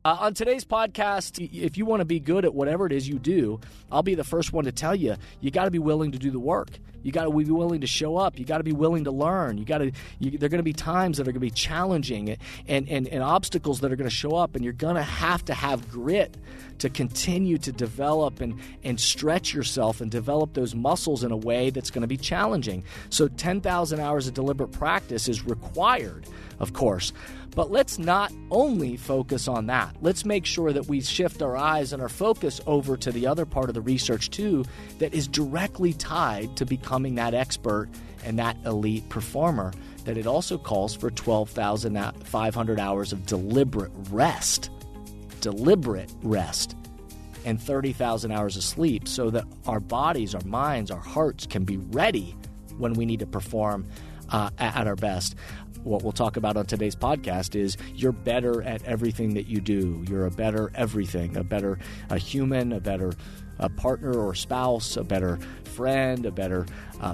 On today's podcast, if you want to be good at whatever it is you do, I'll be the first one to tell you, you got to be willing to do the work. You got to be willing to show up. You got to be willing to learn. There are going to be times that are going to be challenging and obstacles that are going to show up, and you're going to have grit to continue to develop and stretch yourself and develop those muscles in a way that's going to be challenging. So 10,000 hours of deliberate practice is required, of course. But let's not only focus on that. Let's make sure that we shift our eyes and our focus over to the other part of the research too that is directly tied to becoming that expert and that elite performer, that it also calls for 12,500 hours of deliberate rest, and 30,000 hours of sleep so that our bodies, our minds, our hearts can be ready when we need to perform at our best. What we'll talk about on today's podcast is you're better at everything that you do. You're a better everything, a human, a better partner or spouse, a better friend, a better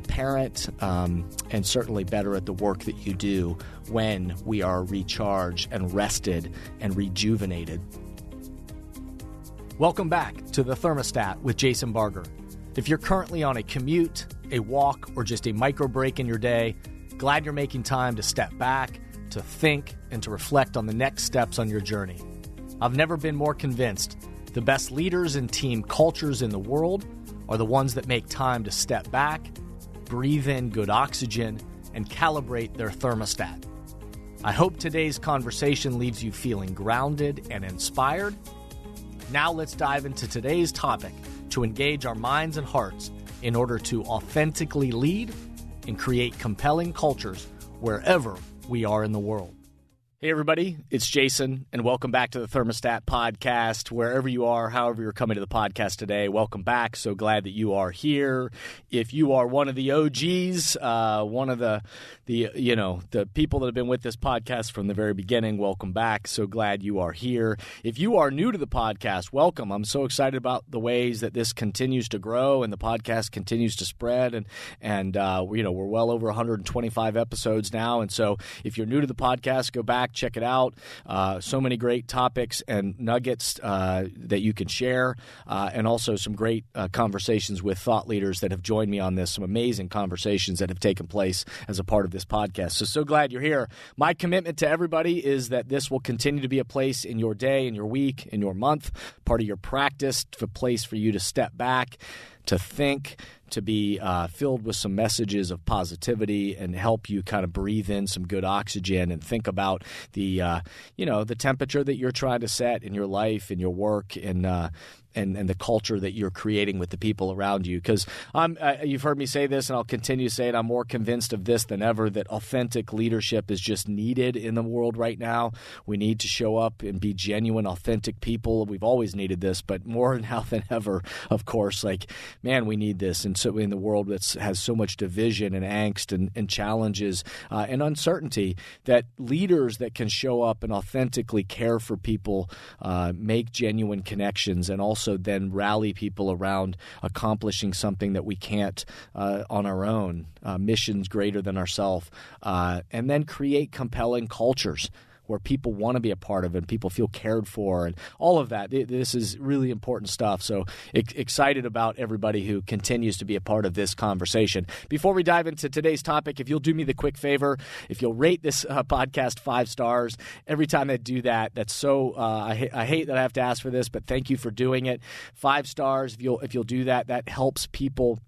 parent, and certainly better at the work that you do when we are recharged and rested and rejuvenated. Welcome back to The Thermostat with Jason Barger. If you're currently on a commute, a walk, or just a micro break in your day, glad you're making time to step back, to think, and to reflect on the next steps on your journey. I've never been more convinced the best leaders and team cultures in the world are the ones that make time to step back, breathe in good oxygen, and calibrate their thermostat. I hope today's conversation leaves you feeling grounded and inspired. Now let's dive into today's topic to engage our minds and hearts in order to authentically lead and create compelling cultures wherever we are in the world. Hey everybody, it's Jason, and welcome back to the Thermostat Podcast. Wherever you are, however you're coming to the podcast today, welcome back. So glad that you are here. If you are one of the OGs, one of the people that have been with this podcast from the very beginning, welcome back. So glad you are here. If you are new to the podcast, welcome. I'm so excited about the ways that this continues to grow and the podcast continues to spread. And we're well over 125 episodes now. And so if you're new to the podcast, go back. Check it out. So many great topics and nuggets that you can share, and also some great conversations with thought leaders that have joined me on this, some amazing conversations that have taken place as a part of this podcast. So glad you're here. My commitment to everybody is that this will continue to be a place in your day, in your week, in your month, part of your practice, a place for you to step back, to think, to be filled with some messages of positivity and help you kind of breathe in some good oxygen and think about the temperature that you're trying to set in your life, in your work, and the culture that you're creating with the people around you. Because you've heard me say this, and I'll continue to say it, I'm more convinced of this than ever, that authentic leadership is just needed in the world right now. We need to show up and be genuine, authentic people. We've always needed this, but more now than ever, of course. We need this. And so in the world that has so much division and angst and challenges and uncertainty, that leaders that can show up and authentically care for people, make genuine connections, and also then rally people around accomplishing something that we can't on our own, missions greater than ourselves, and then create compelling cultures where people want to be a part of it and people feel cared for and all of that. This is really important stuff. So excited about everybody who continues to be a part of this conversation. Before we dive into today's topic, if you'll do me the quick favor, if you'll rate this podcast 5 stars, every time I do that, that's so I hate that I have to ask for this, but thank you for doing it. 5 stars, if you'll do that, that helps people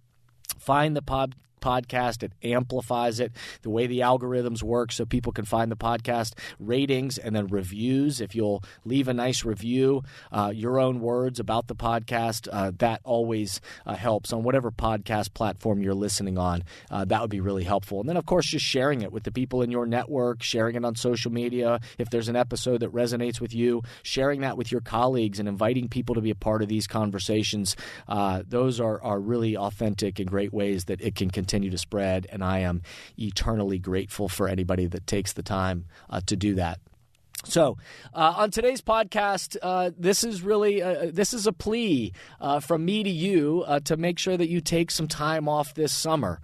find the podcast. It amplifies it, the way the algorithms work, so people can find the podcast. Ratings and then reviews. If you'll leave a nice review, your own words about the podcast, that always helps on whatever podcast platform you're listening on. That would be really helpful. And then, of course, just sharing it with the people in your network, sharing it on social media. If there's an episode that resonates with you, sharing that with your colleagues and inviting people to be a part of these conversations. Those are really authentic and great ways that it can continue to spread, and I am eternally grateful for anybody that takes the time to do that. So on today's podcast, this is a plea from me to you to make sure that you take some time off this summer.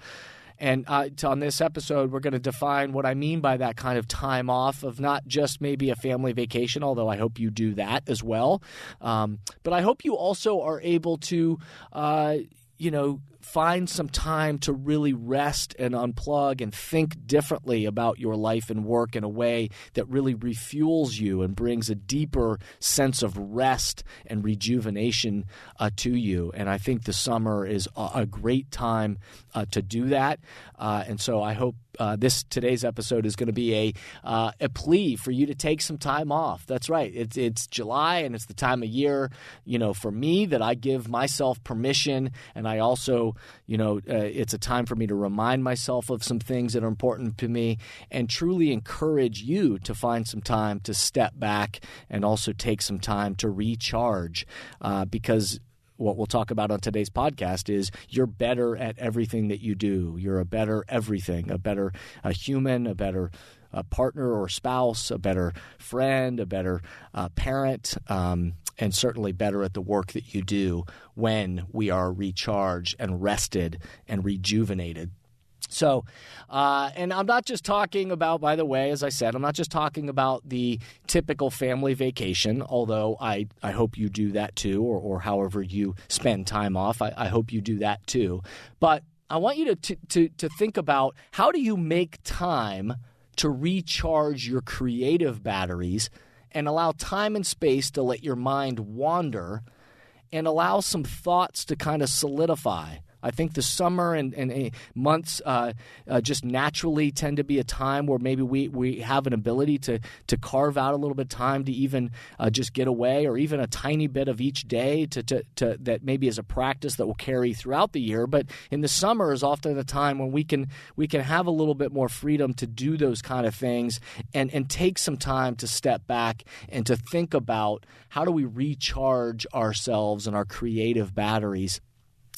And on this episode, we're going to define what I mean by that kind of time off, of not just maybe a family vacation, although I hope you do that as well. But I hope you also are able to, find some time to really rest and unplug and think differently about your life and work in a way that really refuels you and brings a deeper sense of rest and rejuvenation to you. And I think the summer is a great time to do that. And so I hope today's episode is going to be a plea for you to take some time off. That's right. It's July, and it's the time of year, for me, that I give myself permission, and I also, it's a time for me to remind myself of some things that are important to me, and truly encourage you to find some time to step back and also take some time to recharge, because what we'll talk about on today's podcast is you're better at everything that you do. You're a better everything, a better human, a better partner or spouse, a better friend, a better parent, and certainly better at the work that you do when we are recharged and rested and rejuvenated. So, and I'm not just talking about, by the way, as I said, I'm not just talking about the typical family vacation, although I hope you do that too, or however you spend time off. I hope you do that too. But I want you to think about, how do you make time to recharge your creative batteries and allow time and space to let your mind wander and allow some thoughts to kind of solidify. I think the summer and months just naturally tend to be a time where maybe we have an ability to carve out a little bit of time to even just get away, or even a tiny bit of each day to that maybe is a practice that will carry throughout the year. But in the summer is often a time when we can have a little bit more freedom to do those kind of things and take some time to step back and to think about, how do we recharge ourselves and our creative batteries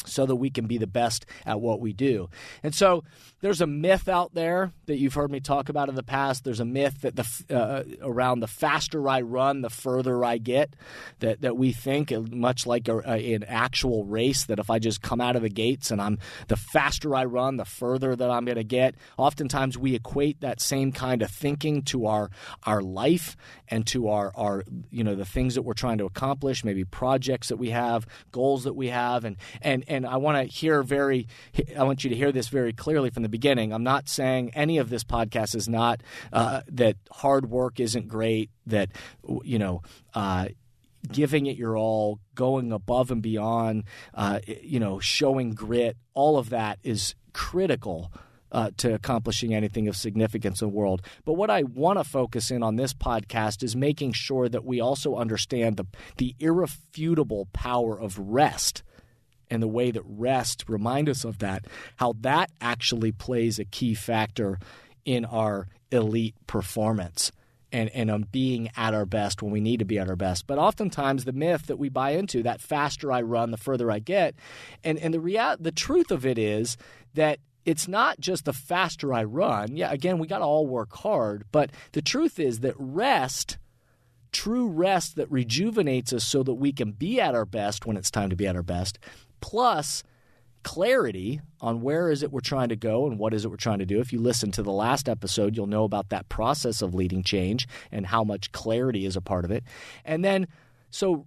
so that we can be the best at what we do. And so there's a myth out there that you've heard me talk about in the past. There's a myth that around the faster I run, the further I get, that we think, much like an actual race, that if I just come out of the gates and the faster I run, the further that I'm going to get. Oftentimes we equate that same kind of thinking to our life and to our the things that we're trying to accomplish, maybe projects that we have, goals that we have, and I want you to hear this very clearly from the beginning. I'm not saying any of this podcast is not that hard work isn't great, that giving it your all, going above and beyond, showing grit, all of that is critical to accomplishing anything of significance in the world. But what I want to focus in on this podcast is making sure that we also understand the irrefutable power of rest, and the way that rest remind us of that, how that actually plays a key factor in our elite performance and on being at our best when we need to be at our best. But oftentimes the myth that we buy into, that faster I run, the further I get, and the truth of it is that it's not just the faster I run. Yeah, again, we got to all work hard, but the truth is that true rest that rejuvenates us so that we can be at our best when it's time to be at our best, plus clarity on where is it we're trying to go and what is it we're trying to do. If you listen to the last episode, you'll know about that process of leading change and how much clarity is a part of it. And then, so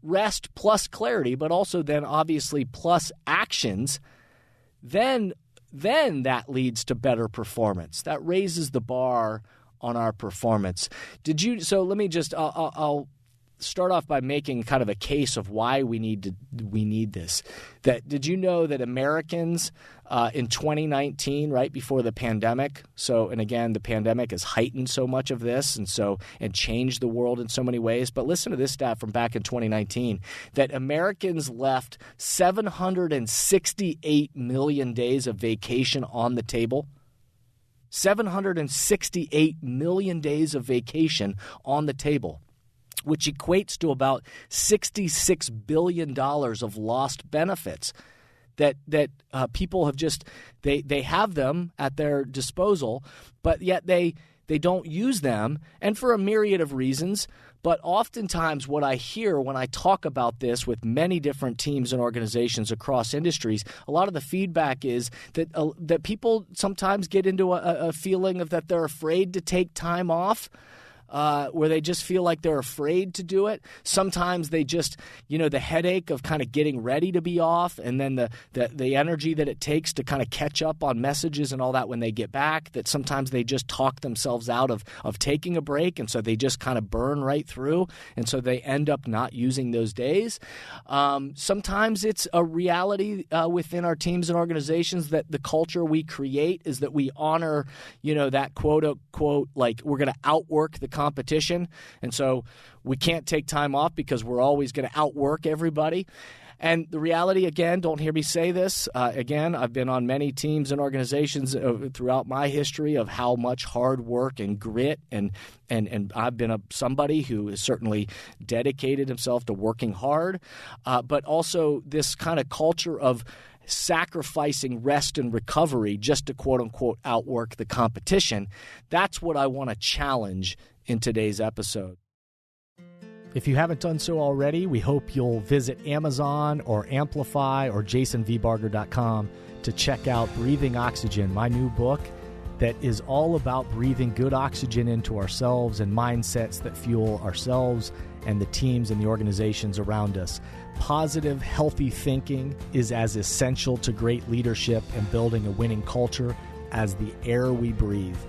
rest plus clarity, but also then obviously plus actions, then that leads to better performance. That raises the bar on our performance. So let me just, I'll start off by making kind of a case of why we need this. Did you know that Americans in 2019, right before the pandemic, and again, the pandemic has heightened so much of this and changed the world in so many ways, but listen to this stat from back in 2019, that Americans left 768 million days of vacation on the table. 768 million days of vacation on the table, which equates to about $66 billion of lost benefits that people have just they have them at their disposal, but yet they don't use them, and for a myriad of reasons. But oftentimes what I hear when I talk about this with many different teams and organizations across industries, a lot of the feedback is that people sometimes get into a feeling of that they're afraid to take time off. Where they just feel like they're afraid to do it. Sometimes they just, the headache of kind of getting ready to be off, and then the energy that it takes to kind of catch up on messages and all that when they get back, that sometimes they just talk themselves out of taking a break, and so they just kind of burn right through, and so they end up not using those days. Sometimes it's a reality within our teams and organizations that the culture we create is that we honor, that quote-unquote, like we're going to outwork the competition, and so we can't take time off because we're always going to outwork everybody. And the reality, again, don't hear me say this, again, I've been on many teams and organizations throughout my history of how much hard work and grit, and I've been somebody who has certainly dedicated himself to working hard, but also this kind of culture of sacrificing rest and recovery just to quote-unquote outwork the competition. That's what I want to challenge in today's episode. If you haven't done so already, we hope you'll visit Amazon or Amplify or jasonvbarger.com to check out Breathing Oxygen, my new book that is all about breathing good oxygen into ourselves and mindsets that fuel ourselves and the teams and the organizations around us. Positive, healthy thinking is as essential to great leadership and building a winning culture as the air we breathe.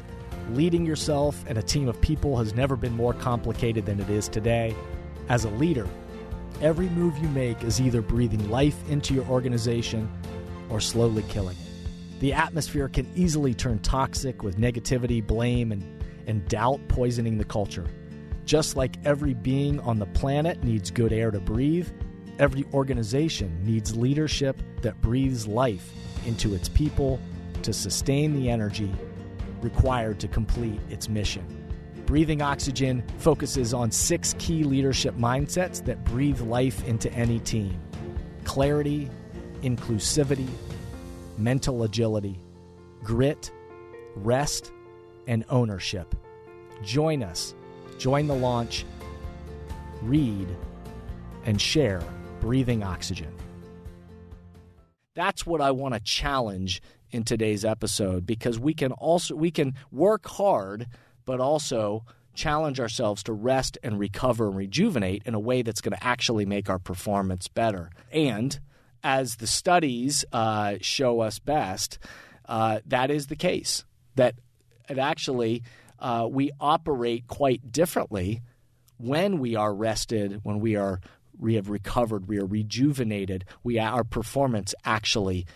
Leading yourself and a team of people has never been more complicated than it is today. As a leader, every move you make is either breathing life into your organization or slowly killing it. The atmosphere can easily turn toxic with negativity, blame, and doubt poisoning the culture. Just like every being on the planet needs good air to breathe, every organization needs leadership that breathes life into its people to sustain the energy required to complete its mission. Breathing Oxygen focuses on 6 key leadership mindsets that breathe life into any team: clarity, inclusivity, mental agility, grit, rest, and ownership. Join us. Join the launch. Read and share Breathing Oxygen. That's what I want to challenge in today's episode, because we can work hard, but also challenge ourselves to rest and recover and rejuvenate in a way that's going to actually make our performance better. And as the studies show us best, that is the case. That it actually we operate quite differently when we are rested, when we have recovered, we are rejuvenated, our performance actually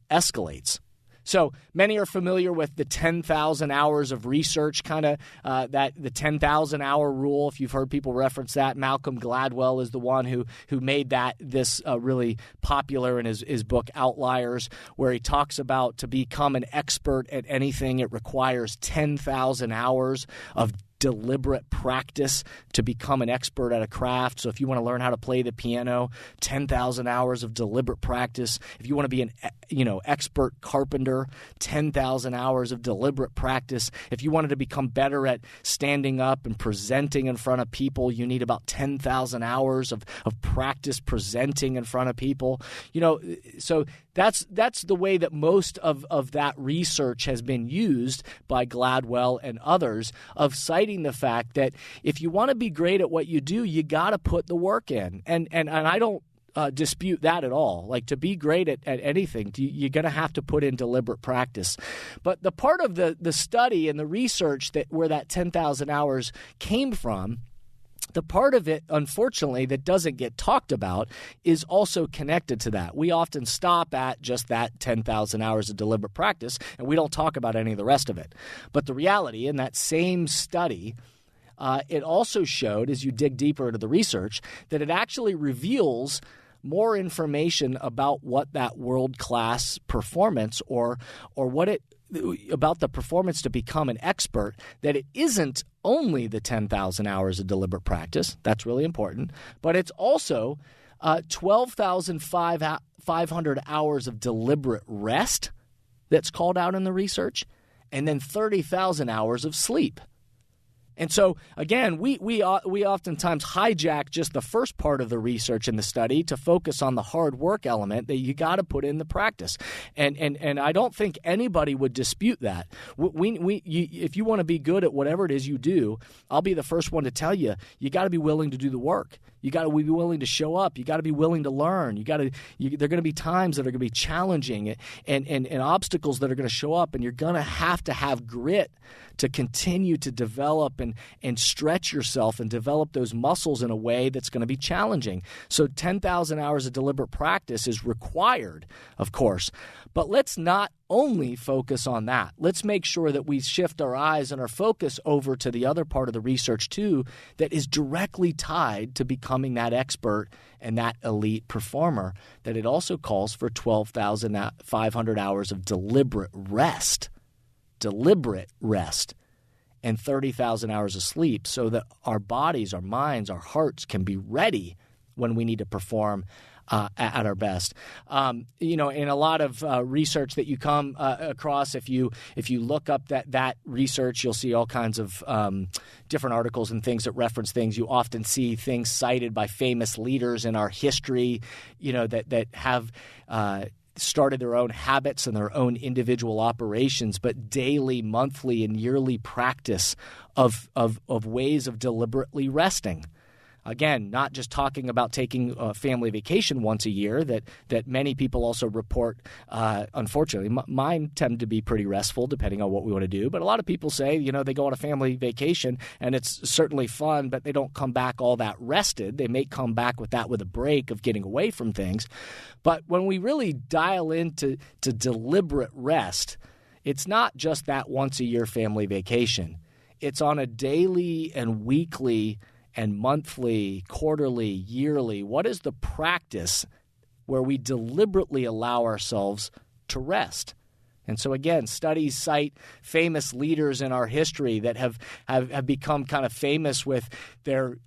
escalates. So many are familiar with the 10,000 hours of research, the 10,000 hour rule. If you've heard people reference that, Malcolm Gladwell is the one who made this really popular in his book Outliers, where he talks about to become an expert at anything, it requires 10,000 hours of deliberate practice to become an expert at a craft. So if you want to learn how to play the piano, 10,000 hours of deliberate practice. If you want to be an expert carpenter, 10,000 hours of deliberate practice. If you wanted to become better at standing up and presenting in front of people, you need about 10,000 hours of practice presenting in front of people. So that's the way that most of that research has been used by Gladwell and others, of citing the fact that if you want to be great at what you do, you got to put the work in. And I don't dispute that at all. Like, to be great at anything, you're going to have to put in deliberate practice. But the part of the study and the research where that 10,000 hours came from, the part of it, unfortunately, that doesn't get talked about is also connected to that. We often stop at just that 10,000 hours of deliberate practice, and we don't talk about any of the rest of it. But the reality, in that same study, it also showed, as you dig deeper into the research, that it actually reveals more information about what that world-class performance or about the performance to become an expert, that it isn't only the 10,000 hours of deliberate practice. That's really important. But it's also 12,500 hours of deliberate rest that's called out in the research, and then 30,000 hours of sleep. And so, again, we oftentimes hijack just the first part of the research and the study to focus on the hard work element that you got to put in the practice. And I don't think anybody would dispute that. If you want to be good at whatever it is you do, I'll be the first one to tell you, you got to be willing to do the work. You got to be willing to show up. You got to be willing to learn. There are going to be times that are going to be challenging and obstacles that are going to show up, and you're going to have grit to continue to develop and stretch yourself and develop those muscles in a way that's going to be challenging. So 10,000 hours of deliberate practice is required, of course. But let's not only focus on that. Let's make sure that we shift our eyes and our focus over to the other part of the research too that is directly tied to becoming that expert and that elite performer, that it also calls for 12,500 hours of deliberate rest, and 30,000 hours of sleep so that our bodies, our minds, our hearts can be ready when we need to perform at our best. In a lot of research that you come across, if you look up that research, you'll see all kinds of different articles and things that reference things. You often see things cited by famous leaders in our history, that have started their own habits and their own individual operations, but daily, monthly, and yearly practice of ways of deliberately resting. Again, not just talking about taking a family vacation once a year that many people also report. Unfortunately, mine tend to be pretty restful depending on what we want to do. But a lot of people say, they go on a family vacation and it's certainly fun, but they don't come back all that rested. They may come back with a break of getting away from things. But when we really dial into deliberate rest, it's not just that once a year family vacation. It's on a daily and weekly and monthly, quarterly, yearly. What is the practice where we deliberately allow ourselves to rest? And so again, studies cite famous leaders in our history that have become kind of famous with their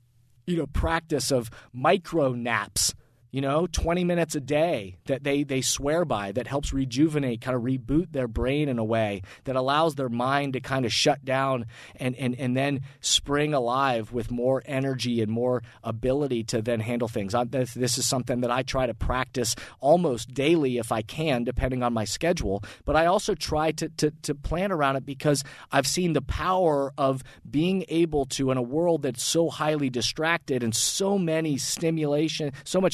practice of micro naps. 20 minutes a day that they swear by, that helps rejuvenate, kind of reboot their brain in a way that allows their mind to kind of shut down and then spring alive with more energy and more ability to then handle things. This is something that I try to practice almost daily if I can, depending on my schedule. But I also try to plan around it because I've seen the power of being able to, in a world that's so highly distracted and so much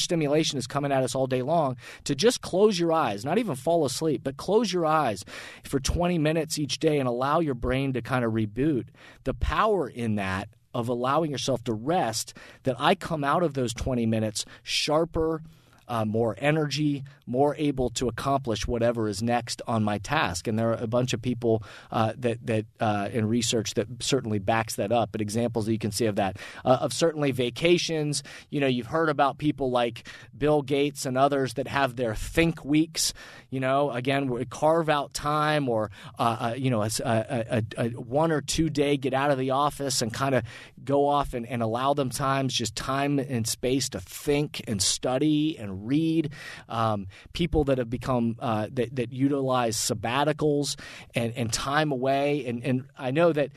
stimulation is coming at us all day long, to just close your eyes, not even fall asleep, but close your eyes for 20 minutes each day and allow your brain to kind of reboot. The power in that of allowing yourself to rest, that I come out of those 20 minutes sharper, more energy, more able to accomplish whatever is next on my task. And there are a bunch of people that in research that certainly backs that up. But examples that you can see of that, of certainly vacations. You've heard about people like Bill Gates and others that have their think weeks. Again, we carve out time or a 1 or 2 day get out of the office and kind of go off and allow them just time and space to think and study and read. People that have become that utilize sabbaticals and time away. And I know that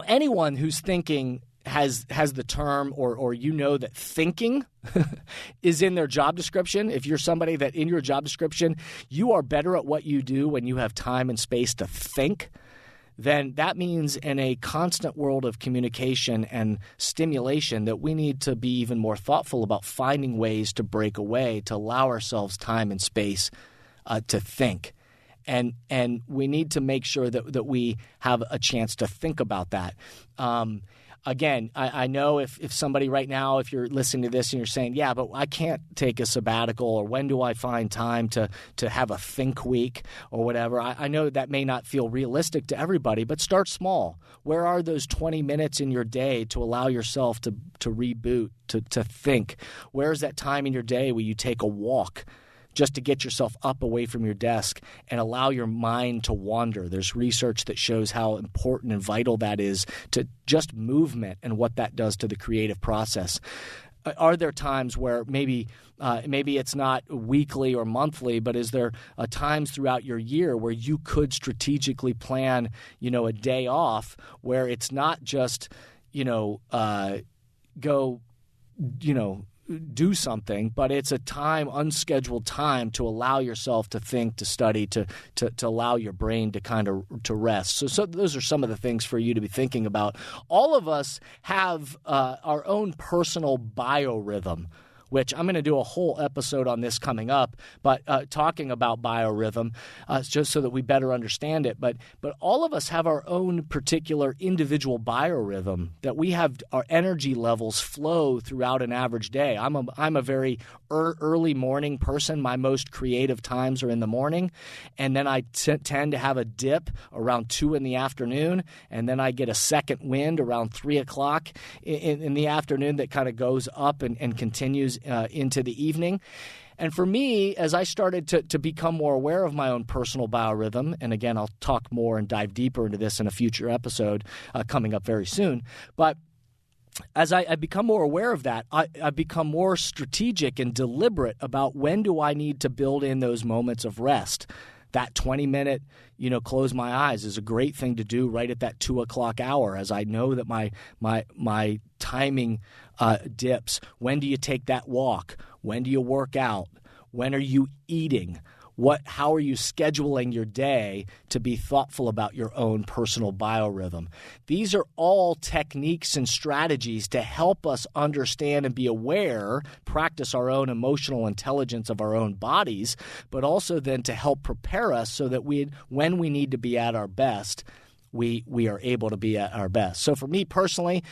anyone who's thinking has the term or that thinking is in their job description. If you're somebody that in your job description you are better at what you do when you have time and space to think, then that means in a constant world of communication and stimulation that we need to be even more thoughtful about finding ways to break away, to allow ourselves time and space to think. And we need to make sure that we have a chance to think about that. Again, I know if somebody right now, if you're listening to this and you're saying, yeah, but I can't take a sabbatical, or when do I find time to have a think week or whatever, I know that may not feel realistic to everybody, but start small. Where are those 20 minutes in your day to allow yourself to reboot, to think? Where's that time in your day where you take a walk just to get yourself up away from your desk and allow your mind to wander? There's research that shows how important and vital that is to just movement and what that does to the creative process. are there times where maybe it's not weekly or monthly, but is there times throughout your year where you could strategically plan, a day off where it's not just, go, do something, but it's a unscheduled time to allow yourself to think, to study, to allow your brain to kind of to rest. So those are some of the things for you to be thinking about. All of us have our own personal biorhythm, which I'm going to do a whole episode on this coming up, but talking about biorhythm, just so that we better understand it. But all of us have our own particular individual biorhythm that we have our energy levels flow throughout an average day. I'm a very early morning person. My most creative times are in the morning, and then I tend to have a dip around 2 in the afternoon, and then I get a second wind around 3 o'clock in the afternoon that kind of goes up and continues into the evening. And for me, as I started to become more aware of my own personal biorhythm, and again, I'll talk more and dive deeper into this in a future episode coming up very soon, but as I become more aware of that, I become more strategic and deliberate about when do I need to build in those moments of rest. That 20-minute, close my eyes is a great thing to do right at that 2 o'clock hour, as I know that my timing dips. When do you take that walk? When do you work out? When are you eating? How are you scheduling your day to be thoughtful about your own personal biorhythm? These are all techniques and strategies to help us understand and be aware, practice our own emotional intelligence of our own bodies, but also then to help prepare us so that when we need to be at our best, we are able to be at our best. So for me personally,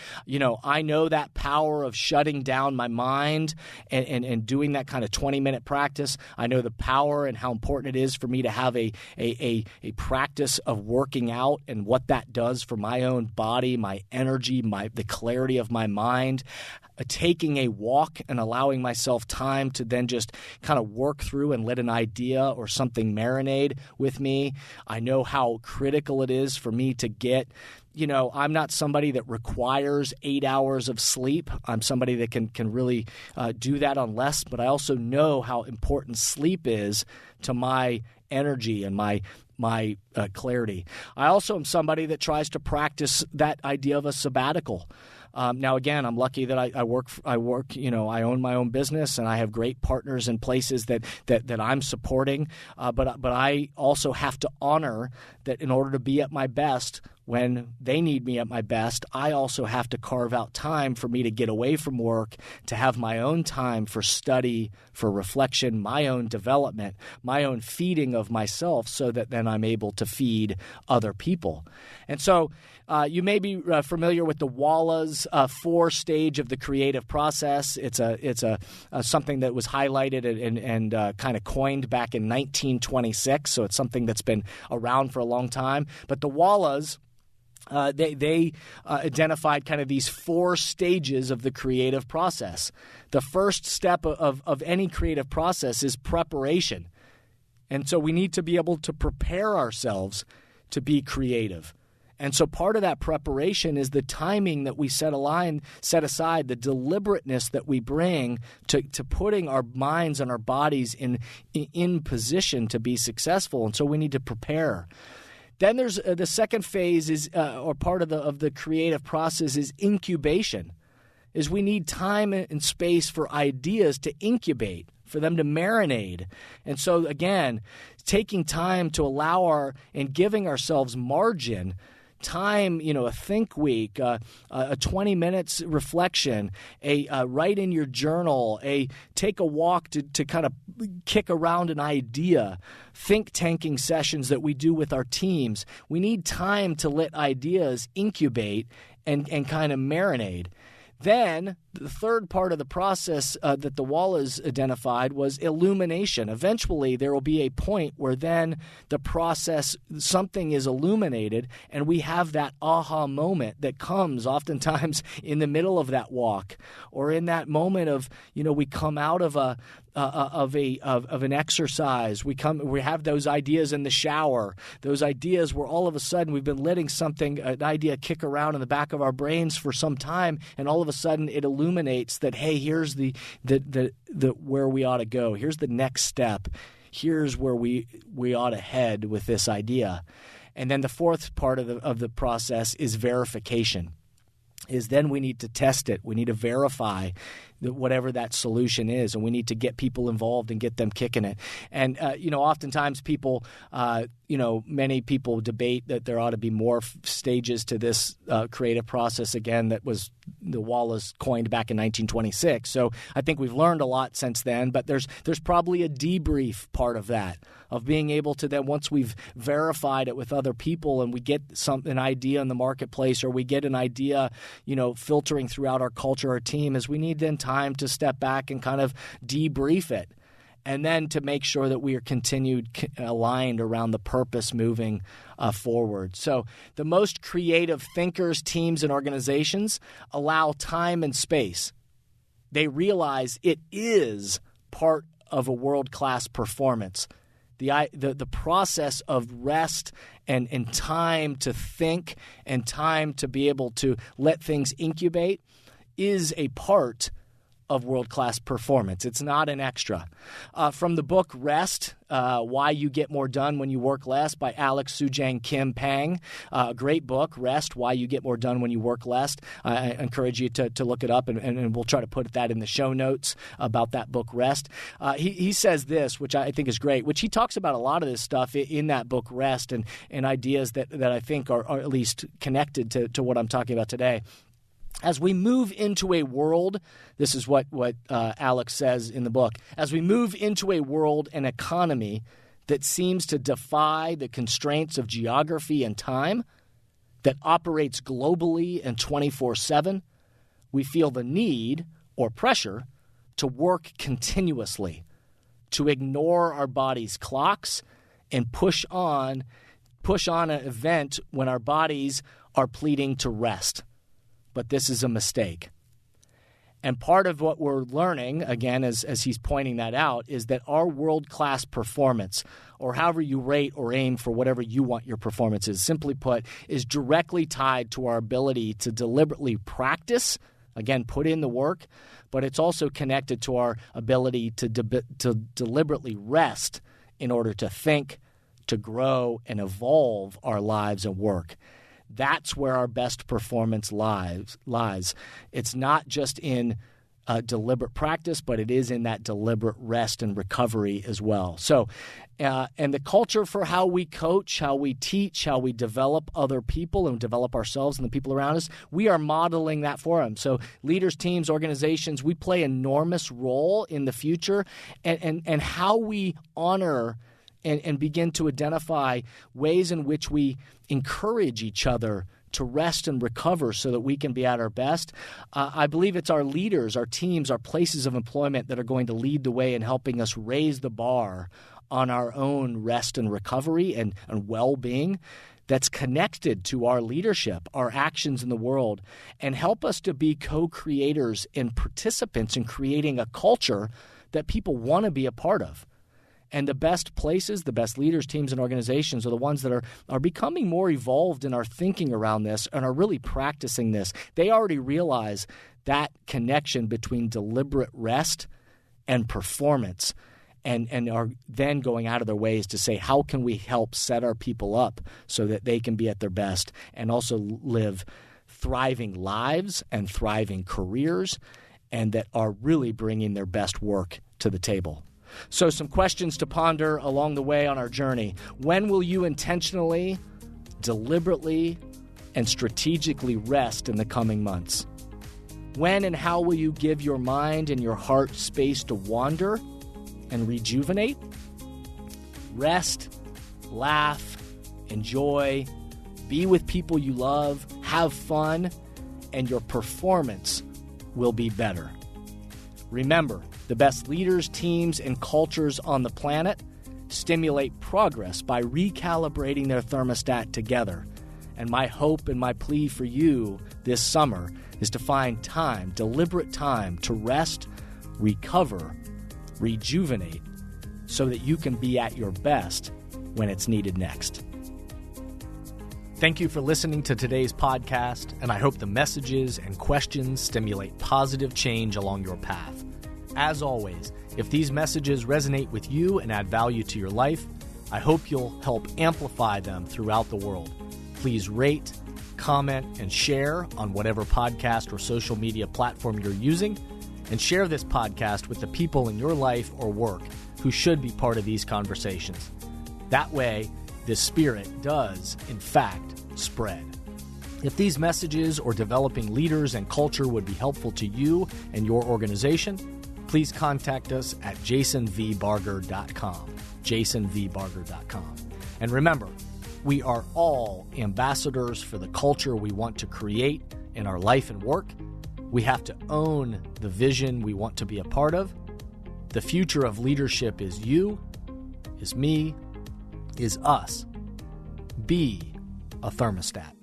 I know that power of shutting down my mind and doing that kind of 20-minute practice. I know the power and how important it is for me to have a practice of working out and what that does for my own body, my energy, the clarity of my mind. Taking a walk and allowing myself time to then just kind of work through and let an idea or something marinate with me. I know how critical it is for me to get, I'm not somebody that requires 8 hours of sleep. I'm somebody that can really do that on less, but I also know how important sleep is to my energy and my clarity. I also am somebody that tries to practice that idea of a sabbatical. Now, again, I'm lucky that I work. I own my own business, and I have great partners in places that I'm supporting. But I also have to honor that in order to be at my best, when they need me at my best, I also have to carve out time for me to get away from work, to have my own time for study, for reflection, my own development, my own feeding of myself, so that then I'm able to feed other people. And so you may be familiar with the Wallace 4-stage of the creative process. It's something that was highlighted and kind of coined back in 1926, so it's something that's been around for a long time. But the Wallace they identified kind of these 4 stages of the creative process. The first step of any creative process is preparation. And so we need to be able to prepare ourselves to be creative. And so part of that preparation is the timing that we set aside, the deliberateness that we bring to putting our minds and our bodies in position to be successful. And so we need to prepare. Then there's the second phase is or part of the creative process is incubation. Is we need time and space for ideas to incubate, for them to marinate. And so again, taking time to allow and giving ourselves margin, time, a think week, a 20 minutes reflection, a write in your journal, take a walk to kind of kick around an idea, think tanking sessions that we do with our teams. We need time to let ideas incubate and kind of marinate. Then the third part of the process that the Wallace identified was illumination. Eventually, there will be a point where then the process, something is illuminated, and we have that aha moment that comes oftentimes in the middle of that walk or in that moment of, we come out of of an exercise. We have those ideas in the shower, those ideas where all of a sudden we've been letting an idea kick around in the back of our brains for some time, and all of a sudden it illuminates that, hey, here's the where we ought to go. Here's the next step. Here's where we ought to head with this idea. And then the fourth part of the process is verification. Is then we need to test it. We need to verify whatever that solution is, and we need to get people involved and get them kicking it. And oftentimes people, many people debate that there ought to be more stages to this creative process. Again, the Wallace coined back in 1926. So I think we've learned a lot since then. But there's probably a debrief part of that, of being able to then, once we've verified it with other people and we get an idea in the marketplace, or we get an idea, filtering throughout our culture, our team, is we need then time to step back and kind of debrief it. And then to make sure that we are continued aligned around the purpose moving forward. So the most creative thinkers, teams, and organizations allow time and space. They realize it is part of a world-class performance. The process of rest and time to think and time to be able to let things incubate is a part of world-class performance. It's not an extra. From the book Rest, Why You Get More Done When You Work Less by Alex Sujang Kim Pang. A great book, Rest, Why You Get More Done When You Work Less. I encourage you to look it up, and we'll try to put that in the show notes about that book, Rest. He says this, which I think is great, which he talks about a lot of this stuff in that book, Rest, and ideas that I think are at least connected to what I'm talking about today. As we move into a world, this is what Alex says in the book, as we move into a world and economy that seems to defy the constraints of geography and time, that operates globally and 24/7, we feel the need or pressure to work continuously, to ignore our body's clocks and push on an event when our bodies are pleading to rest. But this is a mistake. And part of what we're learning, again, as he's pointing that out, is that our world-class performance, or however you rate or aim for whatever you want your performance is, simply put, is directly tied to our ability to deliberately practice, again, put in the work, but it's also connected to our ability to deliberately rest in order to think, to grow, and evolve our lives and work. That's where our best performance lies. It's not just in deliberate practice, but it is in that deliberate rest and recovery as well. So, and the culture for how we coach, how we teach, how we develop other people and develop ourselves and the people around us, we are modeling that for them. So leaders, teams, organizations, we play an enormous role in the future, and how we honor and begin to identify ways in which we encourage each other to rest and recover so that we can be at our best. I believe it's our leaders, our teams, our places of employment that are going to lead the way in helping us raise the bar on our own rest and recovery and well-being that's connected to our leadership, our actions in the world, and help us to be co-creators and participants in creating a culture that people want to be a part of. And the best places, the best leaders, teams, and organizations are the ones that are becoming more evolved in our thinking around this and are really practicing this. They already realize that connection between deliberate rest and performance, and are then going out of their ways to say, how can we help set our people up so that they can be at their best and also live thriving lives and thriving careers, and that are really bringing their best work to the table. So some questions to ponder along the way on our journey. When will you intentionally, deliberately, and strategically rest in the coming months? When and how will you give your mind and your heart space to wander and rejuvenate? Rest, laugh, enjoy, be with people you love, have fun, and your performance will be better. Remember, the best leaders, teams, and cultures on the planet stimulate progress by recalibrating their thermostat together. And my hope and my plea for you this summer is to find time, deliberate time, to rest, recover, rejuvenate, so that you can be at your best when it's needed next. Thank you for listening to today's podcast, and I hope the messages and questions stimulate positive change along your path. As always, if these messages resonate with you and add value to your life, I hope you'll help amplify them throughout the world. Please rate, comment, and share on whatever podcast or social media platform you're using, and share this podcast with the people in your life or work who should be part of these conversations. That way, this spirit does, in fact, spread. If these messages or developing leaders and culture would be helpful to you and your organization, please contact us at jasonvbarger.com, jasonvbarger.com. And remember, we are all ambassadors for the culture we want to create in our life and work. We have to own the vision we want to be a part of. The future of leadership is you, is me, is us. Be a thermostat.